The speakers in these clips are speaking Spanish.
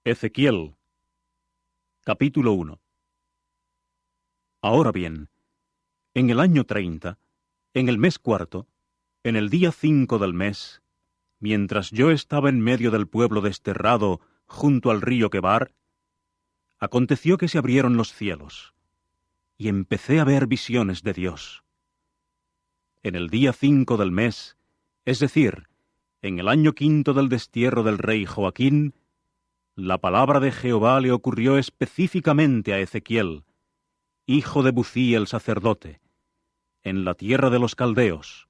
Ezequiel, capítulo 1. Ahora bien, en el año 30, en el mes cuarto, en el día 5 del mes, mientras yo estaba en medio del pueblo desterrado junto al río Quebar, aconteció que se abrieron los cielos, y empecé a ver visiones de Dios. En el día 5 del mes, es decir, en el año 5 del destierro del rey Joaquín, la palabra de Jehová le ocurrió específicamente a Ezequiel, hijo de Bucí el sacerdote, en la tierra de los caldeos,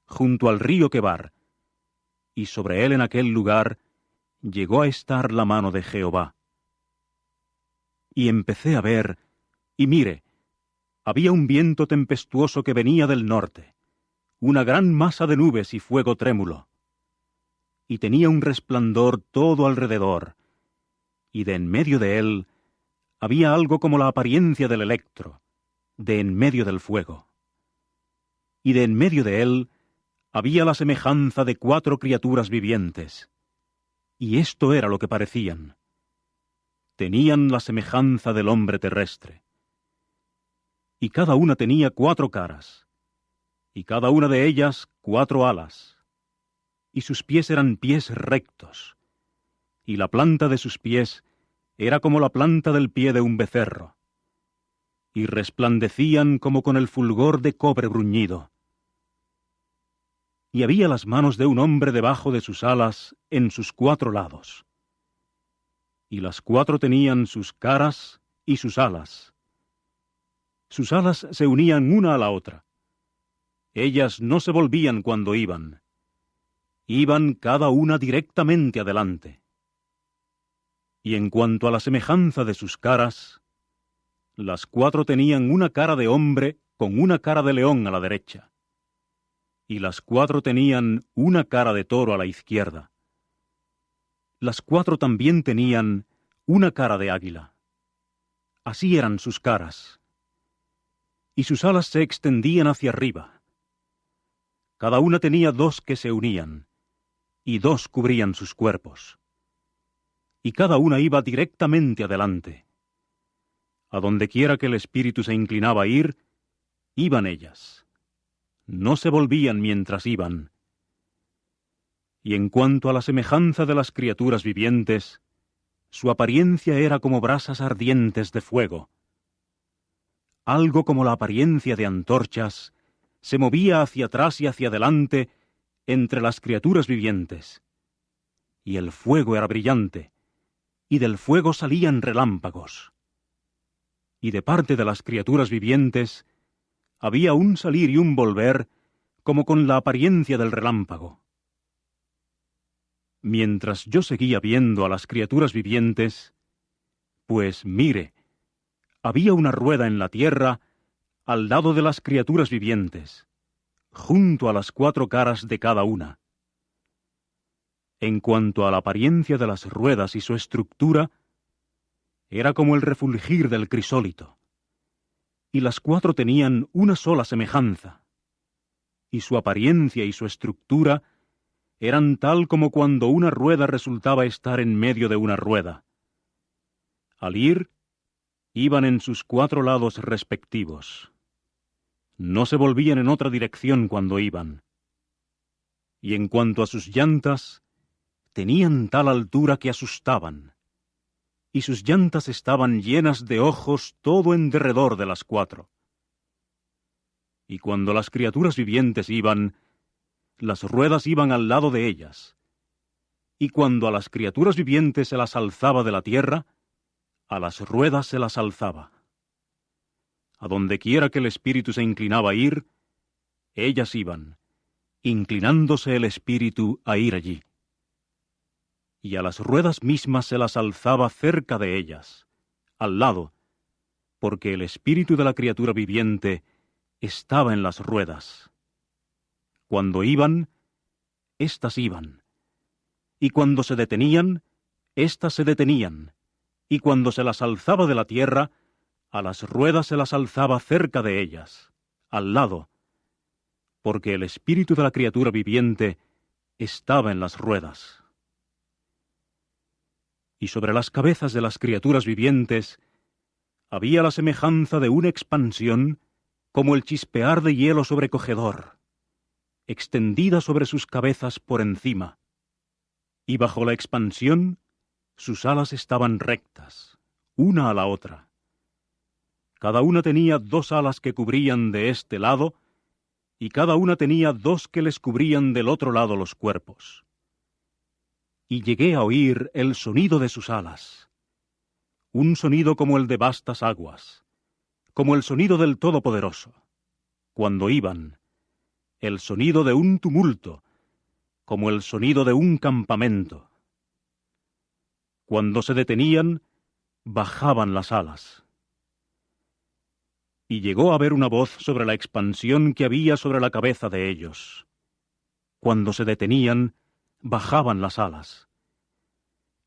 junto al río Quebar, y sobre él en aquel lugar llegó a estar la mano de Jehová. Y empecé a ver, y mire, había un viento tempestuoso que venía del norte, una gran masa de nubes y fuego trémulo, y tenía un resplandor todo alrededor, y de en medio de él había algo como la apariencia del electro, de en medio del fuego. Y de en medio de él había la semejanza de 4 criaturas vivientes, y esto era lo que parecían. Tenían la semejanza del hombre terrestre. Y cada una tenía 4 caras, y cada una de ellas 4 alas, y sus pies eran pies rectos, y la planta de sus pies era como la planta del pie de un becerro, y resplandecían como con el fulgor de cobre bruñido. Y había las manos de un hombre debajo de sus alas en sus 4 lados. Y las 4 tenían sus caras y sus alas. Sus alas se unían una a la otra. Ellas no se volvían cuando iban. Iban cada una directamente adelante. Y en cuanto a la semejanza de sus caras, las 4 tenían una cara de hombre con una cara de león a la derecha. Y las 4 tenían una cara de toro a la izquierda. Las 4 también tenían una cara de águila. Así eran sus caras. Y sus alas se extendían hacia arriba. Cada una tenía 2 que se unían, y 2 cubrían sus cuerpos. Y cada una iba directamente adelante. A donde quiera que el espíritu se inclinaba a ir, iban ellas. No se volvían mientras iban. Y en cuanto a la semejanza de las criaturas vivientes, su apariencia era como brasas ardientes de fuego. Algo como la apariencia de antorchas se movía hacia atrás y hacia adelante entre las criaturas vivientes. Y el fuego era brillante, y del fuego salían relámpagos. Y de parte de las criaturas vivientes había un salir y un volver como con la apariencia del relámpago. Mientras yo seguía viendo a las criaturas vivientes, pues mire, había una rueda en la tierra al lado de las criaturas vivientes, junto a las 4 caras de cada una. En cuanto a la apariencia de las ruedas y su estructura, era como el refulgir del crisólito, y las 4 tenían una sola semejanza, y su apariencia y su estructura eran tal como cuando una rueda resultaba estar en medio de una rueda. Al ir, iban en sus 4 lados respectivos. No se volvían en otra dirección cuando iban. Y en cuanto a sus llantas, tenían tal altura que asustaban, y sus llantas estaban llenas de ojos todo en derredor de las 4. Y cuando las criaturas vivientes iban, las ruedas iban al lado de ellas, y cuando a las criaturas vivientes se las alzaba de la tierra, a las ruedas se las alzaba. A donde quiera que el espíritu se inclinaba a ir, ellas iban, inclinándose el espíritu a ir allí. Y a las ruedas mismas se las alzaba cerca de ellas, al lado, porque el espíritu de la criatura viviente estaba en las ruedas. Cuando iban, éstas iban, y cuando se detenían, éstas se detenían, y cuando se las alzaba de la tierra, a las ruedas se las alzaba cerca de ellas, al lado, porque el espíritu de la criatura viviente estaba en las ruedas. y sobre las cabezas de las criaturas vivientes había la semejanza de una expansión como el chispear de hielo sobrecogedor, extendida sobre sus cabezas por encima, y bajo la expansión sus alas estaban rectas, una a la otra. Cada una tenía 2 alas que cubrían de este lado, y cada una tenía 2 que les cubrían del otro lado los cuerpos. Y llegué a oír el sonido de sus alas, un sonido como el de vastas aguas, como el sonido del Todopoderoso, cuando iban, el sonido de un tumulto, como el sonido de un campamento. Cuando se detenían, bajaban las alas. Y llegó a haber una voz sobre la expansión que había sobre la cabeza de ellos. Cuando se detenían, bajaban las alas.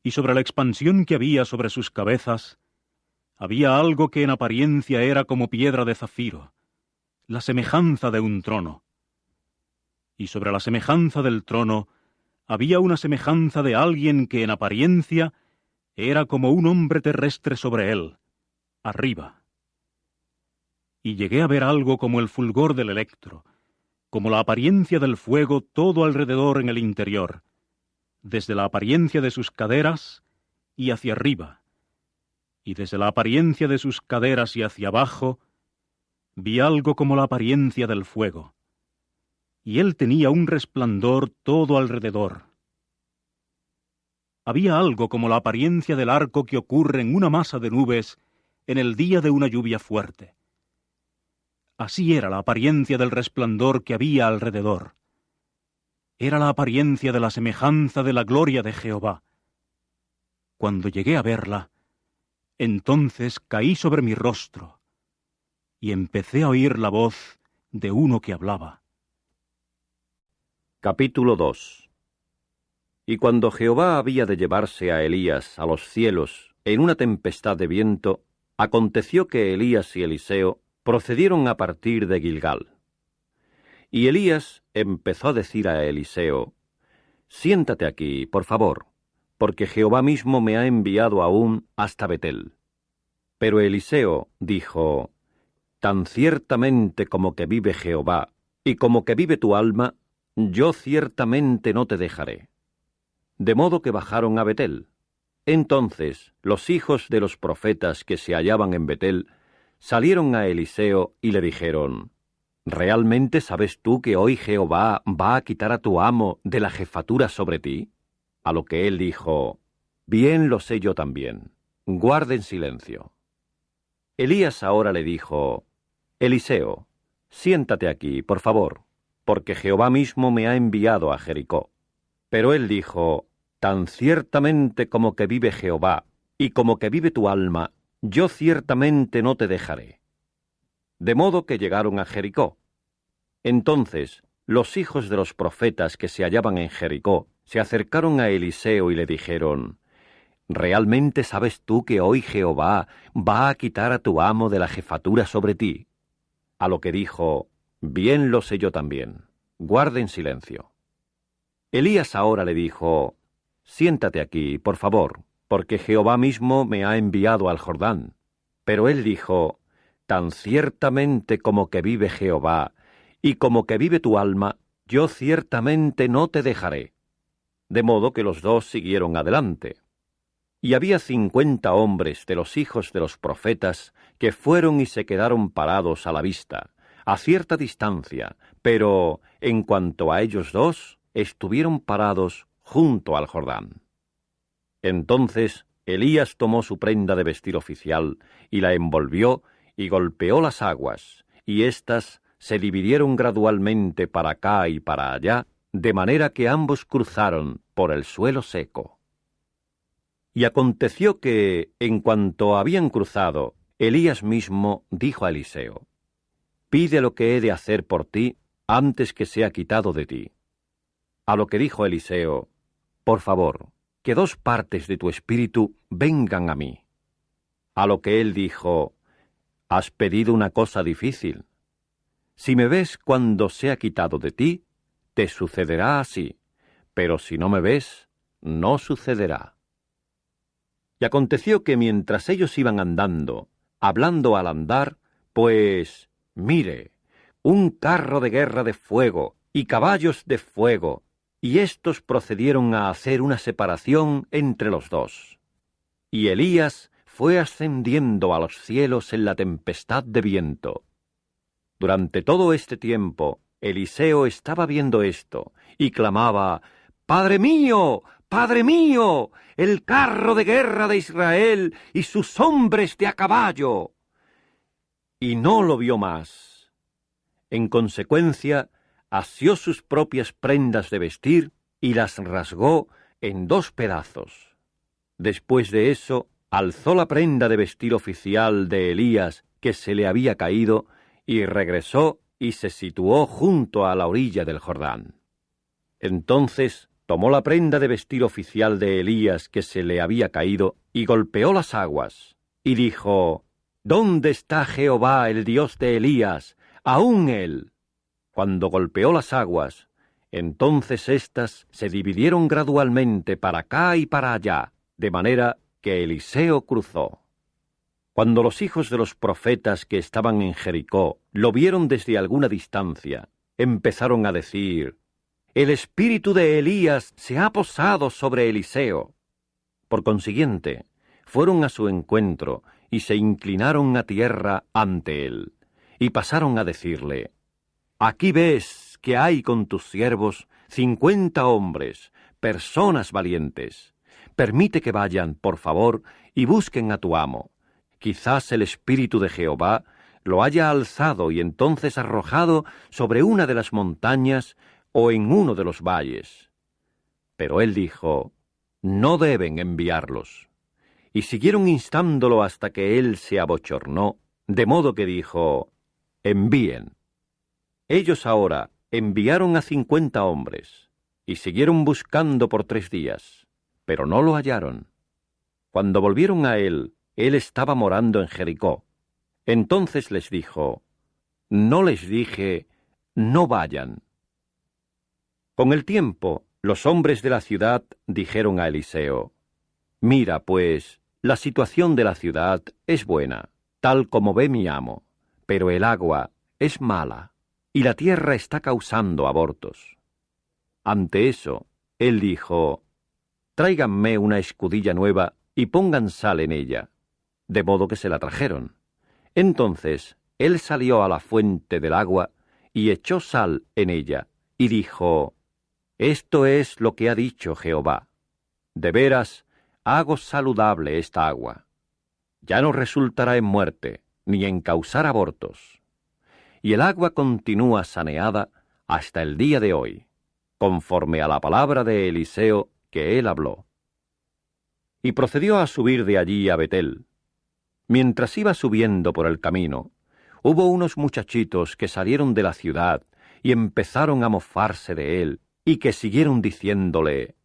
Y sobre la expansión que había sobre sus cabezas, había algo que en apariencia era como piedra de zafiro, la semejanza de un trono. Y sobre la semejanza del trono había una semejanza de alguien que en apariencia era como un hombre terrestre sobre él, arriba. Y llegué a ver algo como el fulgor del electro, como la apariencia del fuego todo alrededor en el interior, desde la apariencia de sus caderas y hacia arriba, y desde la apariencia de sus caderas y hacia abajo, vi algo como la apariencia del fuego, y él tenía un resplandor todo alrededor. Había algo como la apariencia del arco que ocurre en una masa de nubes en el día de una lluvia fuerte. Así era la apariencia del resplandor que había alrededor. Era la apariencia de la semejanza de la gloria de Jehová. Cuando llegué a verla, entonces caí sobre mi rostro y empecé a oír la voz de uno que hablaba. Capítulo 2. Y cuando Jehová había de llevarse a Elías a los cielos en una tempestad de viento, aconteció que Elías y Eliseo procedieron a partir de Gilgal. Y Elías empezó a decir a Eliseo: «Siéntate aquí, por favor, porque Jehová mismo me ha enviado aún hasta Betel». Pero Eliseo dijo: «Tan ciertamente como que vive Jehová, y como que vive tu alma, yo ciertamente no te dejaré». De modo que bajaron a Betel. Entonces los hijos de los profetas que se hallaban en Betel salieron a Eliseo y le dijeron: «¿Realmente sabes tú que hoy Jehová va a quitar a tu amo de la jefatura sobre ti?» A lo que él dijo: «Bien lo sé yo también. Guarden silencio». Elías ahora le dijo: «Eliseo, siéntate aquí, por favor, porque Jehová mismo me ha enviado a Jericó». Pero él dijo: «Tan ciertamente como que vive Jehová, y como que vive tu alma, yo ciertamente no te dejaré». De modo que llegaron a Jericó. Entonces los hijos de los profetas que se hallaban en Jericó se acercaron a Eliseo y le dijeron: «¿Realmente sabes tú que hoy Jehová va a quitar a tu amo de la jefatura sobre ti?» A lo que dijo: «Bien lo sé yo también. Guarden silencio». Elías ahora le dijo: «Siéntate aquí, por favor, porque Jehová mismo me ha enviado al Jordán». Pero él dijo: «Tan ciertamente como que vive Jehová, y como que vive tu alma, yo ciertamente no te dejaré». De modo que los dos siguieron adelante. Y había 50 hombres de los hijos de los profetas que fueron y se quedaron parados a la vista, a cierta distancia, pero en cuanto a ellos dos, estuvieron parados junto al Jordán. Entonces Elías tomó su prenda de vestir oficial y la envolvió y golpeó las aguas, y éstas se dividieron gradualmente para acá y para allá, de manera que ambos cruzaron por el suelo seco. Y aconteció que, en cuanto habían cruzado, Elías mismo dijo a Eliseo: «Pide lo que he de hacer por ti antes que sea quitado de ti». A lo que dijo Eliseo: «Por favor, que 2 partes de tu espíritu vengan a mí». A lo que él dijo: «Has pedido una cosa difícil. Si me ves cuando sea quitado de ti, te sucederá así, pero si no me ves, no sucederá». Y aconteció que mientras ellos iban andando, hablando al andar, pues, mire, un carro de guerra de fuego y caballos de fuego, y éstos procedieron a hacer una separación entre los dos. Y Elías fue ascendiendo a los cielos en la tempestad de viento. Durante todo este tiempo, Eliseo estaba viendo esto, y clamaba, «¡Padre mío! ¡Padre mío! ¡El carro de guerra de Israel y sus hombres de a caballo!» Y no lo vio más. En consecuencia, asió sus propias prendas de vestir y las rasgó en 2 pedazos. Después de eso, alzó la prenda de vestir oficial de Elías que se le había caído y regresó y se situó junto a la orilla del Jordán. Entonces tomó la prenda de vestir oficial de Elías que se le había caído y golpeó las aguas, y dijo, «¿Dónde está Jehová, el Dios de Elías? Aún él». Cuando golpeó las aguas, entonces éstas se dividieron gradualmente para acá y para allá, de manera que Eliseo cruzó. Cuando los hijos de los profetas que estaban en Jericó lo vieron desde alguna distancia, empezaron a decir, «El espíritu de Elías se ha posado sobre Eliseo». Por consiguiente, fueron a su encuentro y se inclinaron a tierra ante él, y pasaron a decirle, «Aquí ves que hay con tus siervos 50 hombres, personas valientes. Permite que vayan, por favor, y busquen a tu amo. Quizás el espíritu de Jehová lo haya alzado y entonces arrojado sobre una de las montañas o en uno de los valles». Pero él dijo, «No deben enviarlos». Y siguieron instándolo hasta que él se abochornó, de modo que dijo, «Envíen». Ellos ahora enviaron a 50 hombres, y siguieron buscando por 3 días, pero no lo hallaron. Cuando volvieron a él estaba morando en Jericó. Entonces les dijo, «¿No les dije, no vayan?» Con el tiempo, los hombres de la ciudad dijeron a Eliseo, «Mira, pues, la situación de la ciudad es buena, tal como ve mi amo, pero el agua es mala, y la tierra está causando abortos». Ante eso, él dijo, «Tráiganme una escudilla nueva y pongan sal en ella». De modo que se la trajeron. Entonces él salió a la fuente del agua y echó sal en ella, y dijo, «Esto es lo que ha dicho Jehová. De veras, hago saludable esta agua. Ya no resultará en muerte, ni en causar abortos». Y el agua continúa saneada hasta el día de hoy, conforme a la palabra de Eliseo que él habló. Y procedió a subir de allí a Betel. Mientras iba subiendo por el camino, hubo unos muchachitos que salieron de la ciudad y empezaron a mofarse de él, y que siguieron diciéndole,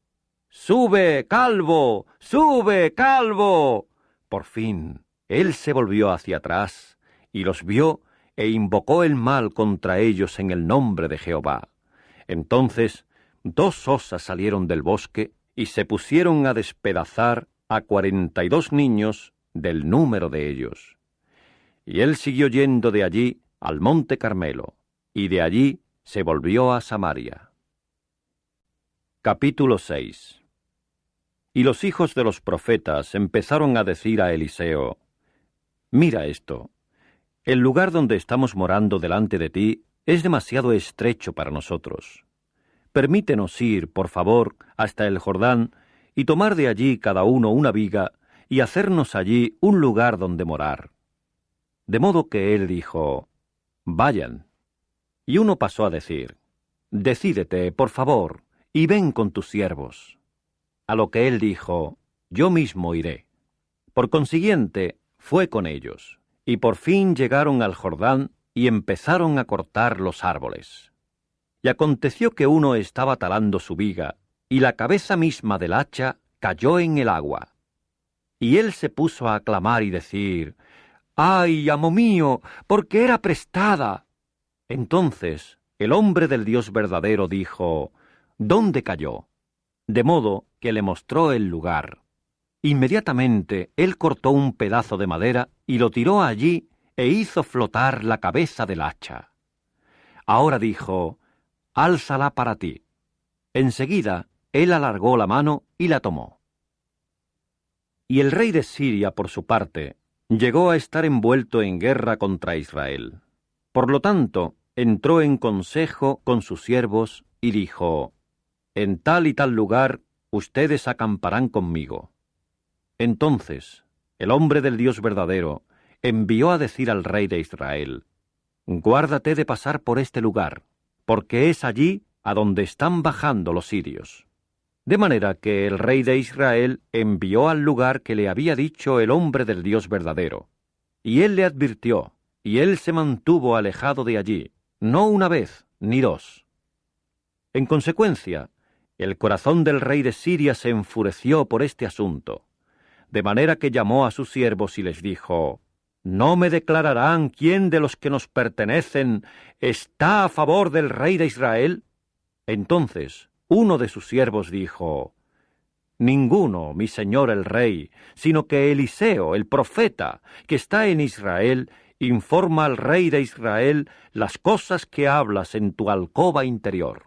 «¡Sube, calvo! ¡Sube, calvo!». Por fin, él se volvió hacia atrás, y los vio, e invocó el mal contra ellos en el nombre de Jehová. Entonces 2 osas salieron del bosque, y se pusieron a despedazar a 42 niños del número de ellos. Y él siguió yendo de allí al monte Carmelo, y de allí se volvió a Samaria. Capítulo 6. Y los hijos de los profetas empezaron a decir a Eliseo, «Mira esto, el lugar donde estamos morando delante de ti es demasiado estrecho para nosotros. Permítenos ir, por favor, hasta el Jordán, y tomar de allí cada uno una viga, y hacernos allí un lugar donde morar». De modo que él dijo, «Vayan». Y uno pasó a decir, «Decídete, por favor, y ven con tus siervos». A lo que él dijo, «Yo mismo iré». Por consiguiente, fue con ellos, y por fin llegaron al Jordán y empezaron a cortar los árboles. Y aconteció que uno estaba talando su viga, y la cabeza misma del hacha cayó en el agua. Y él se puso a clamar y decir, «¡Ay, amo mío, porque era prestada!». Entonces el hombre del Dios verdadero dijo, «¿Dónde cayó?». De modo que le mostró el lugar. Inmediatamente él cortó un pedazo de madera y lo tiró allí e hizo flotar la cabeza del hacha. Ahora dijo, «Álzala para ti». Enseguida él alargó la mano y la tomó. Y el rey de Siria, por su parte, llegó a estar envuelto en guerra contra Israel. Por lo tanto, entró en consejo con sus siervos y dijo, «En tal y tal lugar ustedes acamparán conmigo». Entonces, el hombre del Dios verdadero envió a decir al rey de Israel, «Guárdate de pasar por este lugar, porque es allí a donde están bajando los sirios». De manera que el rey de Israel envió al lugar que le había dicho el hombre del Dios verdadero. Y él le advirtió, y él se mantuvo alejado de allí, no una vez ni dos. En consecuencia, el corazón del rey de Siria se enfureció por este asunto, de manera que llamó a sus siervos y les dijo, ¿no me declararán quién de los que nos pertenecen está a favor del rey de Israel? Entonces uno de sus siervos dijo, «Ninguno, mi señor el rey, sino que Eliseo, el profeta, que está en Israel, informa al rey de Israel las cosas que hablas en tu alcoba interior».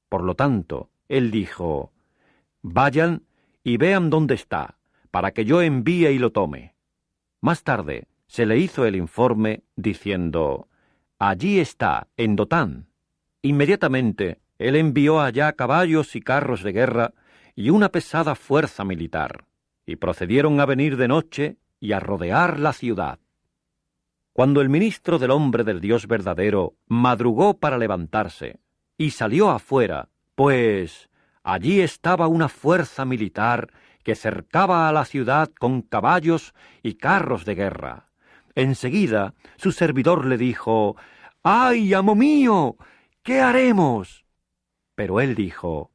Por lo tanto, él dijo, «Vayan y vean dónde está, para que yo envíe y lo tome». Más tarde se le hizo el informe diciendo, «Allí está, en Dotán». Inmediatamente él envió allá caballos y carros de guerra y una pesada fuerza militar, y procedieron a venir de noche y a rodear la ciudad. Cuando el ministro del hombre del Dios verdadero madrugó para levantarse y salió afuera, pues allí estaba una fuerza militar que cercaba a la ciudad con caballos y carros de guerra. Enseguida su servidor le dijo, «¡Ay, amo mío! ¿Qué haremos?» Pero él dijo,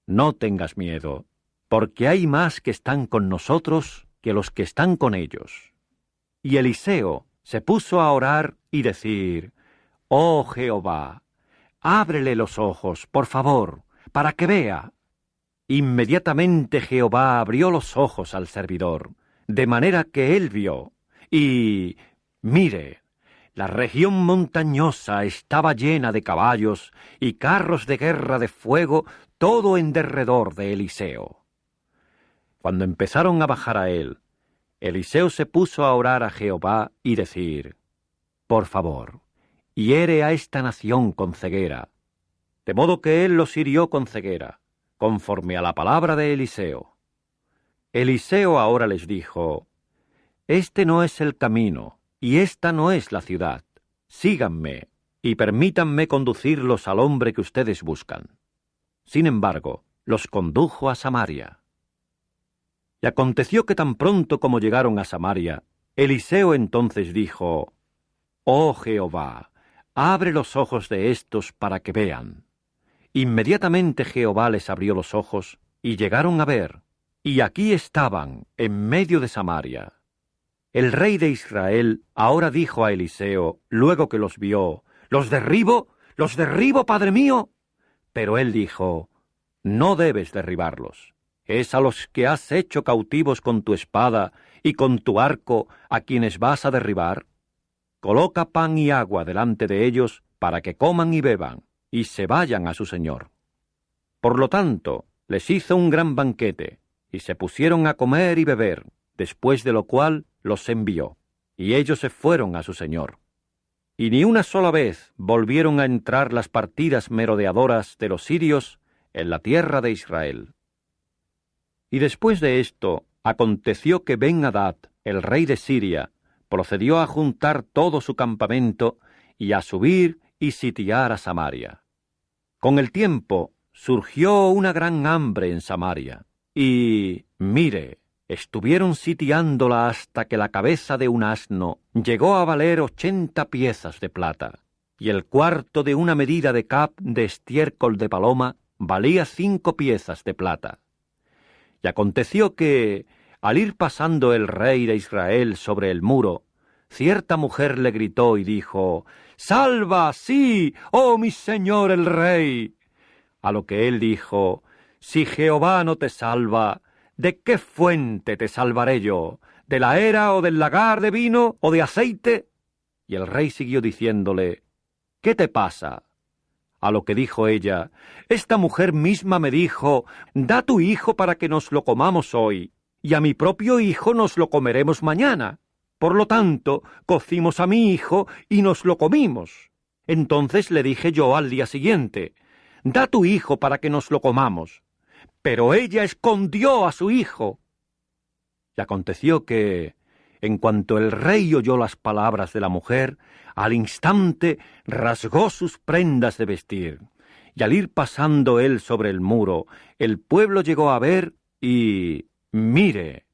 «No tengas miedo, porque hay más que están con nosotros que los que están con ellos». Y Eliseo se puso a orar y decir, «Oh Jehová, ábrele los ojos, por favor, para que vea». Inmediatamente Jehová abrió los ojos al servidor, de manera que él vio, y mire, la región montañosa estaba llena de caballos y carros de guerra de fuego, todo en derredor de Eliseo. Cuando empezaron a bajar a él, Eliseo se puso a orar a Jehová y decir, «Por favor, hiere a esta nación con ceguera», de modo que él los hirió con ceguera, conforme a la palabra de Eliseo. Eliseo ahora les dijo, «Este no es el camino, y esta no es la ciudad. Síganme, y permítanme conducirlos al hombre que ustedes buscan». Sin embargo, los condujo a Samaria. Y aconteció que tan pronto como llegaron a Samaria, Eliseo entonces dijo, «Oh Jehová, abre los ojos de estos para que vean». Inmediatamente Jehová les abrió los ojos, y llegaron a ver, y aquí estaban, en medio de Samaria. El rey de Israel ahora dijo a Eliseo, luego que los vio, «¿Los derribo, padre mío?» Pero él dijo, «No debes derribarlos. Es a los que has hecho cautivos con tu espada y con tu arco a quienes vas a derribar. Coloca pan y agua delante de ellos para que coman y beban, y se vayan a su señor». Por lo tanto, les hizo un gran banquete, y se pusieron a comer y beber, después de lo cual los envió, y ellos se fueron a su señor. Y ni una sola vez volvieron a entrar las partidas merodeadoras de los sirios en la tierra de Israel. Y después de esto, aconteció que Ben-Hadad, el rey de Siria, procedió a juntar todo su campamento y a subir y sitiar a Samaria. Con el tiempo surgió una gran hambre en Samaria, y, mire, estuvieron sitiándola hasta que la cabeza de un asno llegó a valer 80 piezas de plata, y el cuarto de una medida de cap de estiércol de paloma valía 5 piezas de plata. Y aconteció que, al ir pasando el rey de Israel sobre el muro, cierta mujer le gritó y dijo, «¡Salva, sí, oh mi señor el rey!» A lo que él dijo, «Si Jehová no te salva, ¿De qué fuente te salvaré yo? ¿De la era o del lagar de vino o de aceite? Y el rey siguió diciéndole, ¿qué te pasa? A lo que dijo ella, esta mujer misma me dijo, da tu hijo para que nos lo comamos hoy, y a mi propio hijo nos lo comeremos mañana. Por lo tanto, cocimos a mi hijo y nos lo comimos. Entonces le dije yo al día siguiente, da tu hijo para que nos lo comamos. Pero ella escondió a su hijo. Y aconteció que, en cuanto el rey oyó las palabras de la mujer, al instante rasgó sus prendas de vestir, y al ir pasando él sobre el muro, el pueblo llegó a ver y, mire,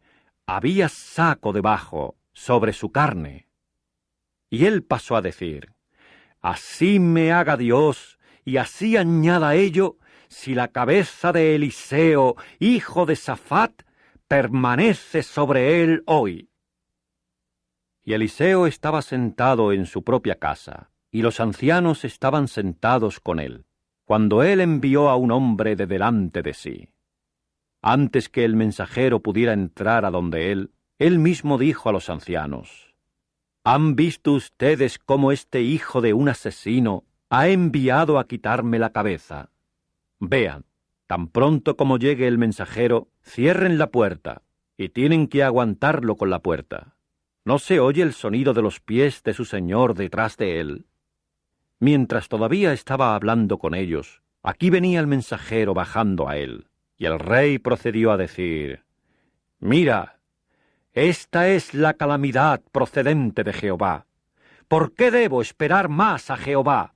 había saco debajo, sobre su carne. Y él pasó a decir, así me haga Dios, y así añada a ello, si la cabeza de Eliseo, hijo de Safat, permanece sobre él hoy. Y Eliseo estaba sentado en su propia casa, y los ancianos estaban sentados con él, cuando él envió a un hombre de delante de sí. Antes que el mensajero pudiera entrar a donde él mismo dijo a los ancianos, ¿han visto ustedes cómo este hijo de un asesino ha enviado a quitarme la cabeza? Vean, tan pronto como llegue el mensajero, cierren la puerta, y tienen que aguantarlo con la puerta. ¿No se oye el sonido de los pies de su señor detrás de él? Mientras todavía estaba hablando con ellos, aquí venía el mensajero bajando a él, y el rey procedió a decir, mira, esta es la calamidad procedente de Jehová. ¿Por qué debo esperar más a Jehová?